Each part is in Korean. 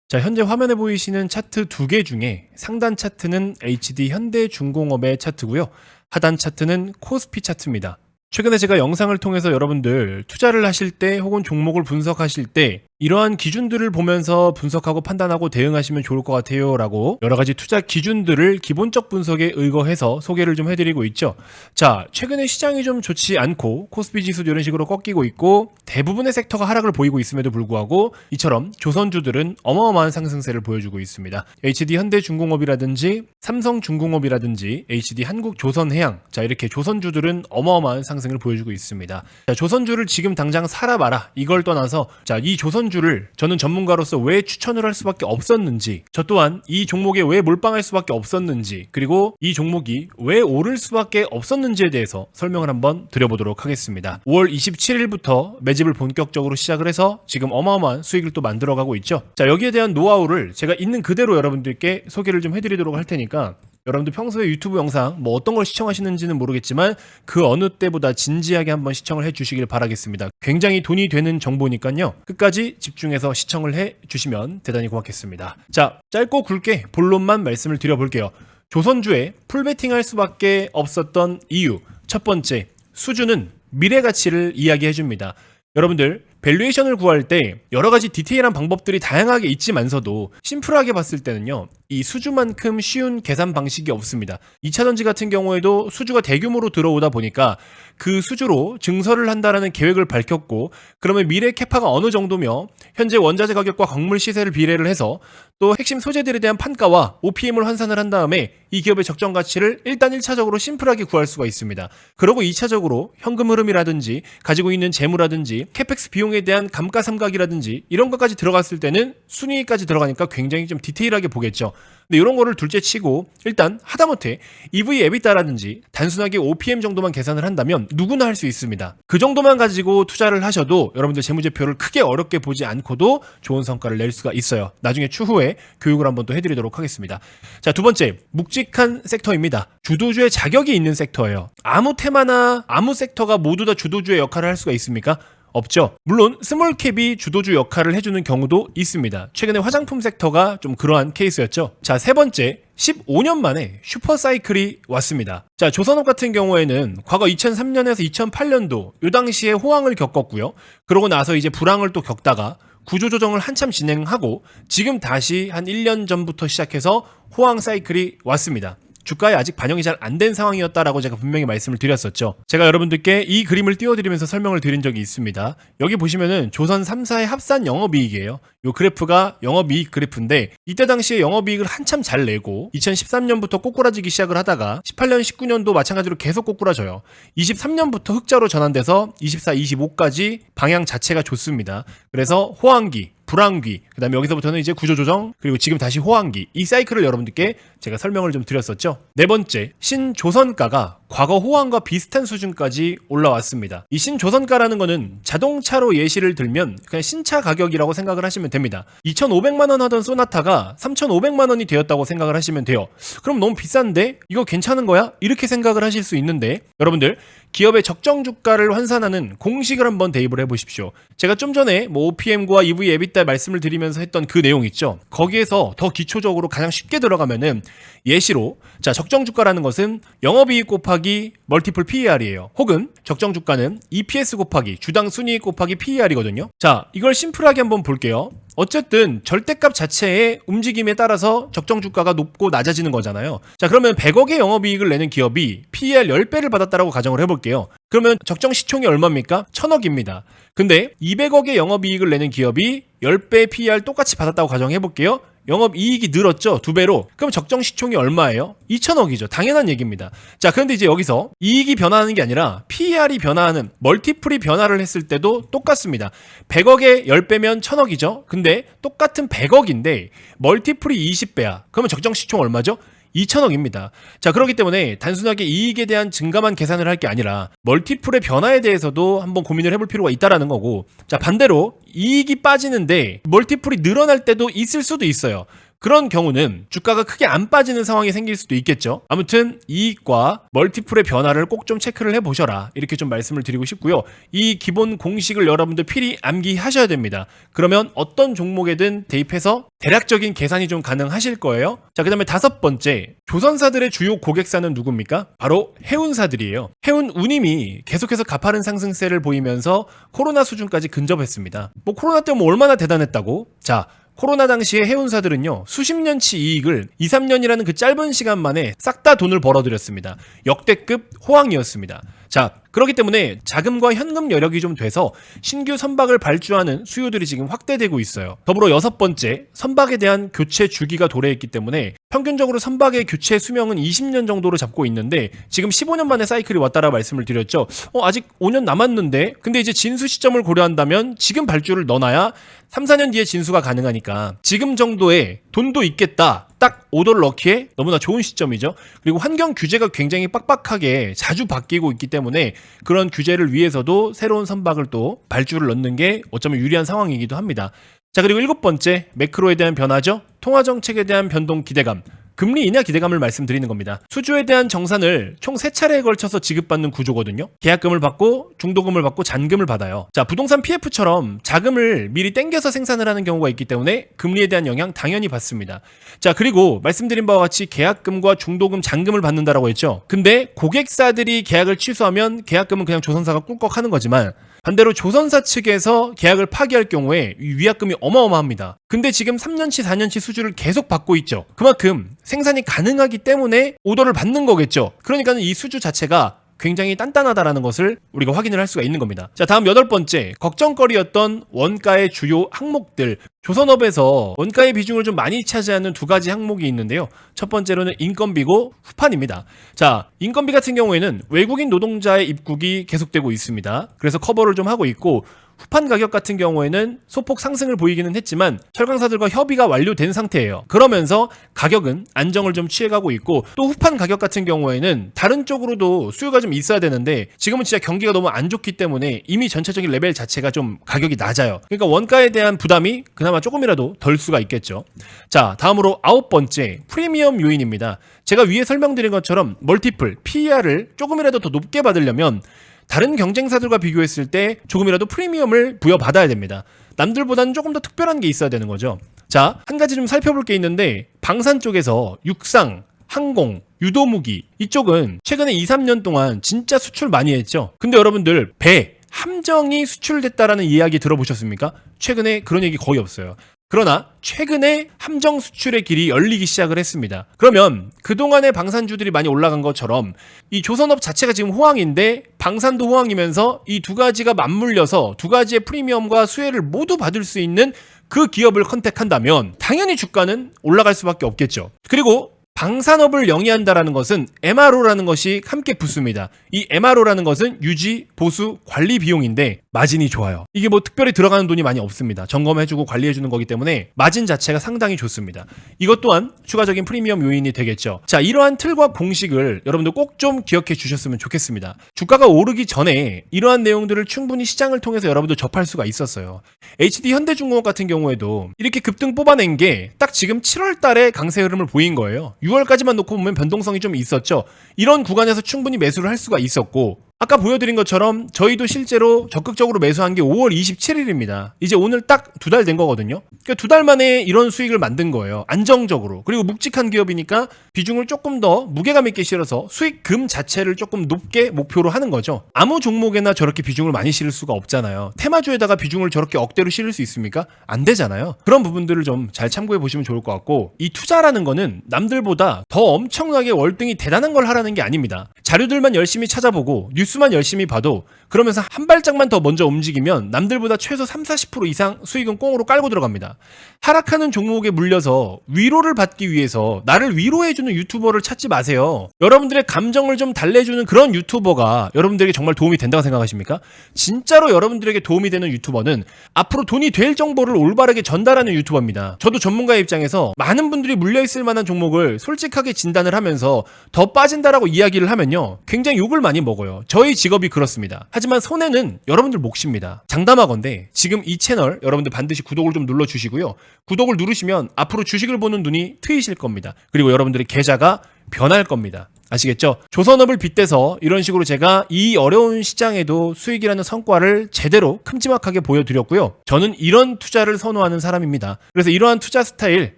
자, 현재 화면에 보이시는 차트 두 개 중에 상단 차트는 HD 현대중공업의 차트고요. 하단 차트는 코스피 차트입니다. 최근에 제가 영상을 통해서 여러분들 투자를 하실 때 혹은 종목을 분석하실 때 이러한 기준들을 보면서 분석하고 판단하고 대응하시면 좋을 것 같아요 라고 여러 가지 투자 기준들을 기본적 분석에 의거해서 소개를 좀 해드리고 있죠. 자, 최근에 시장이 좀 좋지 않고 코스피 지수도 이런 식으로 꺾이고 있고 대부분의 섹터가 하락을 보이고 있음에도 불구하고 이처럼 조선주들은 어마어마한 상승세를 보여주고 있습니다. HD 현대중공업이라든지 삼성중공업이라든지 HD 한국조선해양, 자, 이렇게 조선주들은 어마어마한 상승을 보여주고 있습니다. 자, 조선주를 지금 당장 사라 마라 이걸 떠나서 자, 이 조선주를 저는 전문가로서 왜 추천을 할 수밖에 없었는지, 저 또한 이 종목에 왜 몰빵할 수밖에 없었는지, 그리고 이 종목이 왜 오를 수밖에 없었는지에 대해서 설명을 한번 드려보도록 하겠습니다. 5월 27일부터 매집을 본격적으로 시작을 해서 지금 어마어마한 수익을 또 만들어가고 있죠. 자, 여기에 대한 노하우를 제가 있는 그대로 여러분들께 소개를 좀 해드리도록 할 테니까 여러분들 평소에 유튜브 영상 뭐 어떤 걸 시청하시는지는 모르겠지만 그 어느 때보다 진지하게 한번 시청을 해 주시길 바라겠습니다. 굉장히 돈이 되는 정보니까요. 끝까지 집중해서 시청을 해 주시면 대단히 고맙겠습니다. 자, 짧고 굵게 본론만 말씀을 드려볼게요. 조선주에 풀베팅할 수밖에 없었던 이유, 첫 번째, 수주는 미래 가치를 이야기해 줍니다. 여러분들 밸류에이션을 구할 때 여러 가지 디테일한 방법들이 다양하게 있지만서도 심플하게 봤을 때는요, 이 수주만큼 쉬운 계산 방식이 없습니다. 2차전지 같은 경우에도 수주가 대규모로 들어오다 보니까 그 수주로 증설을 한다라는 계획을 밝혔고, 그러면 미래 캐파가 어느 정도며 현재 원자재 가격과 광물 시세를 비례를 해서 또 핵심 소재들에 대한 판가와 OPM을 환산을 한 다음에 이 기업의 적정 가치를 일단 1차적으로 심플하게 구할 수가 있습니다. 그리고 2차적으로 현금 흐름이라든지 가지고 있는 재무라든지 캐펙스 비용에 대한 감가상각이라든지 이런 것까지 들어갔을 때는 순위까지 들어가니까 굉장히 좀 디테일하게 보겠죠. 근데 이런 거를 둘째 치고 일단 하다못해 EV 에비타라든지 단순하게 OPM 정도만 계산을 한다면 누구나 할 수 있습니다. 그 정도만 가지고 투자를 하셔도 여러분들 재무제표를 크게 어렵게 보지 않고도 좋은 성과를 낼 수가 있어요. 나중에 추후에 교육을 한번 또 해드리도록 하겠습니다. 자, 두 번째, 묵직한 섹터입니다. 주도주의 자격이 있는 섹터예요. 아무 테마나 아무 섹터가 모두 다 주도주의 역할을 할 수가 있습니까? 없죠. 물론 스몰캡이 주도주 역할을 해주는 경우도 있습니다. 최근에 화장품 섹터가 좀 그러한 케이스였죠. 자, 세 번째, 15년 만에 슈퍼사이클이 왔습니다. 자, 조선업 같은 경우에는 과거 2003년에서 2008년도 이 당시에 호황을 겪었고요. 그러고 나서 이제 불황을 또 겪다가 구조조정을 한참 진행하고 지금 다시 한 1년 전부터 시작해서 호황 사이클이 왔습니다. 주가에 아직 반영이 잘 안 된 상황이었다라고 제가 분명히 말씀을 드렸었죠. 제가 여러분들께 이 그림을 띄워드리면서 설명을 드린 적이 있습니다. 여기 보시면은 조선 3사의 합산 영업이익이에요. 이 그래프가 영업이익 그래프인데 이때 당시에 영업이익을 한참 잘 내고 2013년부터 꼬꾸라지기 시작을 하다가 18년, 19년도 마찬가지로 계속 꼬꾸라져요. 23년부터 흑자로 전환돼서 24, 25까지 방향 자체가 좋습니다. 그래서 호황기, 불황기, 그 다음에 여기서부터는 이제 구조조정, 그리고 지금 다시 호황기, 이 사이클을 여러분들께 제가 설명을 좀 드렸었죠. 네 번째, 신조선가가 과거 호황과 비슷한 수준까지 올라왔습니다. 이 신조선가라는 거는 자동차로 예시를 들면 그냥 신차 가격이라고 생각을 하시면 됩니다. 2,500만 원 하던 소나타가 3,500만 원이 되었다고 생각을 하시면 돼요. 그럼 너무 비싼데? 이거 괜찮은 거야? 이렇게 생각을 하실 수 있는데 여러분들 기업의 적정 주가를 환산하는 공식을 한번 대입을 해보십시오. 제가 좀 전에 뭐 OPM과 EV 에비타 말씀을 드리면서 했던 그 내용 있죠. 거기에서 더 기초적으로 가장 쉽게 들어가면은 예시로 자, 적정 주가라는 것은 영업이익 곱하기 멀티플 PER이에요. 혹은 적정 주가는 EPS 곱하기 주당 순이익 곱하기 PER이거든요. 자, 이걸 심플하게 한번 볼게요. 어쨌든 절대값 자체의 움직임에 따라서 적정 주가가 높고 낮아지는 거잖아요. 자, 그러면 100억의 영업이익을 내는 기업이 PER 10배를 받았다라고 가정을 해볼게요. 그러면 적정 시총이 얼마입니까? 1,000억입니다. 근데 200억의 영업이익을 내는 기업이 10배 PER 똑같이 받았다고 가정해볼게요. 영업이익이 늘었죠? 2배로. 그럼 적정 시총이 얼마예요? 2,000억이죠. 당연한 얘기입니다. 자, 그런데 이제 여기서 이익이 변화하는 게 아니라 PER이 변화하는, 멀티플이 변화를 했을 때도 똑같습니다. 100억에 10배면 1,000억이죠? 근데 똑같은 100억인데 멀티플이 20배야. 그러면 적정 시총 얼마죠? 2,000억입니다. 자, 그렇기 때문에 단순하게 이익에 대한 증가만 계산을 할 게 아니라 멀티플의 변화에 대해서도 한번 고민을 해볼 필요가 있다라는 거고, 자, 반대로 이익이 빠지는데 멀티플이 늘어날 때도 있을 수도 있어요. 그런 경우는 주가가 크게 안 빠지는 상황이 생길 수도 있겠죠. 아무튼 이익과 멀티플의 변화를 꼭 좀 체크를 해보셔라, 이렇게 좀 말씀을 드리고 싶고요. 이 기본 공식을 여러분들 필히 암기하셔야 됩니다. 그러면 어떤 종목에든 대입해서 대략적인 계산이 좀 가능하실 거예요. 자, 그 다음에 5번째, 조선사들의 주요 고객사는 누굽니까? 바로 해운사들이에요. 해운운임이 계속해서 가파른 상승세를 보이면서 코로나 수준까지 근접했습니다. 뭐 코로나 때 뭐 얼마나 대단했다고? 자, 코로나 당시에 해운사들은요, 수십 년치 이익을 2, 3년이라는 그 짧은 시간 만에 싹 다 돈을 벌어들였습니다. 역대급 호황이었습니다. 자, 그렇기 때문에 자금과 현금 여력이 좀 돼서 신규 선박을 발주하는 수요들이 지금 확대되고 있어요. 더불어 6번째, 선박에 대한 교체 주기가 도래했기 때문에 평균적으로 선박의 교체 수명은 20년 정도로 잡고 있는데 지금 15년 만에 사이클이 왔다라 말씀을 드렸죠. 아직 5년 남았는데, 근데 이제 진수 시점을 고려한다면 지금 발주를 넣어놔야 3, 4년 뒤에 진수가 가능하니까 지금 정도의 돈도 있겠다, 딱 오더를 넣기에 너무나 좋은 시점이죠. 그리고 환경 규제가 굉장히 빡빡하게 자주 바뀌고 있기 때문에 그런 규제를 위해서도 새로운 선박을 또 발주를 넣는 게 어쩌면 유리한 상황이기도 합니다. 자, 그리고 7번째, 매크로에 대한 변화죠. 통화정책에 대한 변동 기대감, 금리 인하 기대감을 말씀드리는 겁니다. 수주에 대한 정산을 총 3차례에 걸쳐서 지급받는 구조거든요. 계약금을 받고 중도금을 받고 잔금을 받아요. 자, 부동산 PF처럼 자금을 미리 땡겨서 생산을 하는 경우가 있기 때문에 금리에 대한 영향 당연히 받습니다. 자, 그리고 말씀드린 바와 같이 계약금과 중도금, 잔금을 받는다라고 했죠. 근데 고객사들이 계약을 취소하면 계약금은 그냥 조선사가 꿀꺽하는 거지만 반대로 조선사 측에서 계약을 파기할 경우에 위약금이 어마어마합니다. 근데 지금 3년치, 4년치 수주를 계속 받고 있죠. 그만큼 생산이 가능하기 때문에 오더를 받는 거겠죠. 그러니까는 이 수주 자체가 굉장히 단단하다라는 것을 우리가 확인을 할 수가 있는 겁니다. 자, 다음 8번째, 걱정거리였던 원가의 주요 항목들. 조선업에서 원가의 비중을 좀 많이 차지하는 2가지 항목이 있는데요. 첫 번째로는 인건비고 후판입니다. 자, 인건비 같은 경우에는 외국인 노동자의 입국이 계속되고 있습니다. 그래서 커버를 좀 하고 있고, 후판 가격 같은 경우에는 소폭 상승을 보이기는 했지만 철강사들과 협의가 완료된 상태예요. 그러면서 가격은 안정을 좀 취해가고 있고, 또 후판 가격 같은 경우에는 다른 쪽으로도 수요가 좀 있어야 되는데 지금은 진짜 경기가 너무 안 좋기 때문에 이미 전체적인 레벨 자체가 좀 가격이 낮아요. 그러니까 원가에 대한 부담이 그나마 조금이라도 덜 수가 있겠죠. 자, 다음으로 9번째, 프리미엄 요인입니다. 제가 위에 설명드린 것처럼 멀티플, PER을 조금이라도 더 높게 받으려면 다른 경쟁사들과 비교했을 때 조금이라도 프리미엄을 부여받아야 됩니다. 남들보다는 조금 더 특별한 게 있어야 되는 거죠. 자, 한 가지 좀 살펴볼 게 있는데, 방산 쪽에서 육상, 항공, 유도무기, 이쪽은 최근에 2, 3년 동안 진짜 수출 많이 했죠. 근데 여러분들 배, 함정이 수출됐다라는 이야기 들어보셨습니까? 최근에 그런 얘기 거의 없어요. 그러나 최근에 함정 수출의 길이 열리기 시작을 했습니다. 그러면 그동안의 방산주들이 많이 올라간 것처럼 이 조선업 자체가 지금 호황인데 방산도 호황이면서 이 2가지가 맞물려서 2가지의 프리미엄과 수혜를 모두 받을 수 있는 그 기업을 컨택한다면 당연히 주가는 올라갈 수밖에 없겠죠. 그리고 방산업을 영위한다라는 것은 MRO라는 것이 함께 붙습니다. 이 MRO라는 것은 유지, 보수, 관리 비용인데 마진이 좋아요. 이게 뭐 특별히 들어가는 돈이 많이 없습니다. 점검해주고 관리해주는 거기 때문에 마진 자체가 상당히 좋습니다. 이것 또한 추가적인 프리미엄 요인이 되겠죠. 자, 이러한 틀과 공식을 여러분들 꼭 좀 기억해 주셨으면 좋겠습니다. 주가가 오르기 전에 이러한 내용들을 충분히 시장을 통해서 여러분들 접할 수가 있었어요. HD 현대중공업 같은 경우에도 이렇게 급등 뽑아낸 게 딱 지금 7월 달에 강세 흐름을 보인 거예요. 6월까지만 놓고 보면 변동성이 좀 있었죠. 이런 구간에서 충분히 매수를 할 수가 있었고, 아까 보여드린 것처럼 저희도 실제로 적극적으로 매수한 게 5월 27일입니다. 이제 오늘 딱 2달 된 거거든요. 그러니까 2달 만에 이런 수익을 만든 거예요. 안정적으로. 그리고 묵직한 기업이니까 비중을 조금 더 무게감 있게 실어서 수익금 자체를 조금 높게 목표로 하는 거죠. 아무 종목에나 저렇게 비중을 많이 실을 수가 없잖아요. 테마주에다가 비중을 저렇게 억대로 실을 수 있습니까? 안 되잖아요. 그런 부분들을 좀 잘 참고해 보시면 좋을 것 같고, 이 투자라는 거는 남들보다 더 엄청나게 월등히 대단한 걸 하라는 게 아닙니다. 자료들만 열심히 찾아보고 뉴스만 열심히 봐도, 그러면서 한 발짝만 더 먼저 움직이면 남들보다 최소 30-40% 이상 수익은 꽁으로 깔고 들어갑니다. 하락하는 종목에 물려서 위로를 받기 위해서 나를 위로해주는 유튜버를 찾지 마세요. 여러분들의 감정을 좀 달래주는 그런 유튜버가 여러분들에게 정말 도움이 된다고 생각하십니까? 진짜로 여러분들에게 도움이 되는 유튜버는 앞으로 돈이 될 정보를 올바르게 전달하는 유튜버입니다. 저도 전문가의 입장에서 많은 분들이 물려있을 만한 종목을 솔직하게 진단을 하면서 더 빠진다라고 이야기를 하면요, 주도주는요 굉장히 욕을 많이 먹어요. 저희 직업이 그렇습니다. 하지만 손해는 여러분들 몫입니다. 장담하건대 지금 이 채널 여러분들 반드시 구독을 좀 눌러주시고요. 구독을 누르시면 앞으로 주식을 보는 눈이 트이실 겁니다. 그리고 여러분들의 계좌가 변할 겁니다. 아시겠죠? 조선업을 빗대서 이런 식으로 제가 이 어려운 시장에도 수익이라는 성과를 제대로 큼지막하게 보여드렸고요. 저는 이런 투자를 선호하는 사람입니다. 그래서 이러한 투자 스타일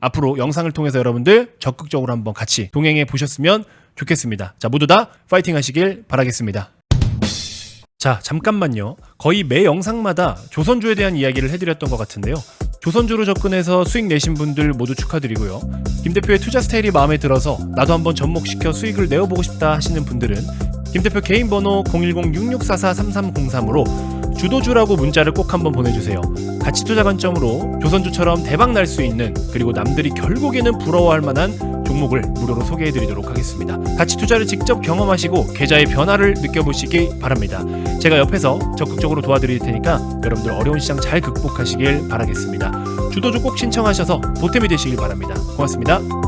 앞으로 영상을 통해서 여러분들 적극적으로 한번 같이 동행해 보셨으면 좋겠습니다. 자, 모두 다 파이팅 하시길 바라겠습니다. 자, 잠깐만요. 거의 매 영상마다 조선주에 대한 이야기를 해드렸던 것 같은데요. 조선주로 접근해서 수익 내신 분들 모두 축하드리고요. 김 대표의 투자 스타일이 마음에 들어서 나도 한번 접목시켜 수익을 내어보고 싶다 하시는 분들은 김 대표 개인 번호 010-6644-3303으로 주도주라고 문자를 꼭 한번 보내주세요. 가치 투자 관점으로 조선주처럼 대박 날 수 있는, 그리고 남들이 결국에는 부러워할 만한 종목을 무료로 소개해드리도록 하겠습니다. 가치 투자를 직접 경험하시고 계좌의 변화를 느껴보시기 바랍니다. 제가 옆에서 적극적으로 도와드릴 테니까 여러분들 어려운 시장 잘 극복하시길 바라겠습니다. 주도주 꼭 신청하셔서 보탬이 되시길 바랍니다. 고맙습니다.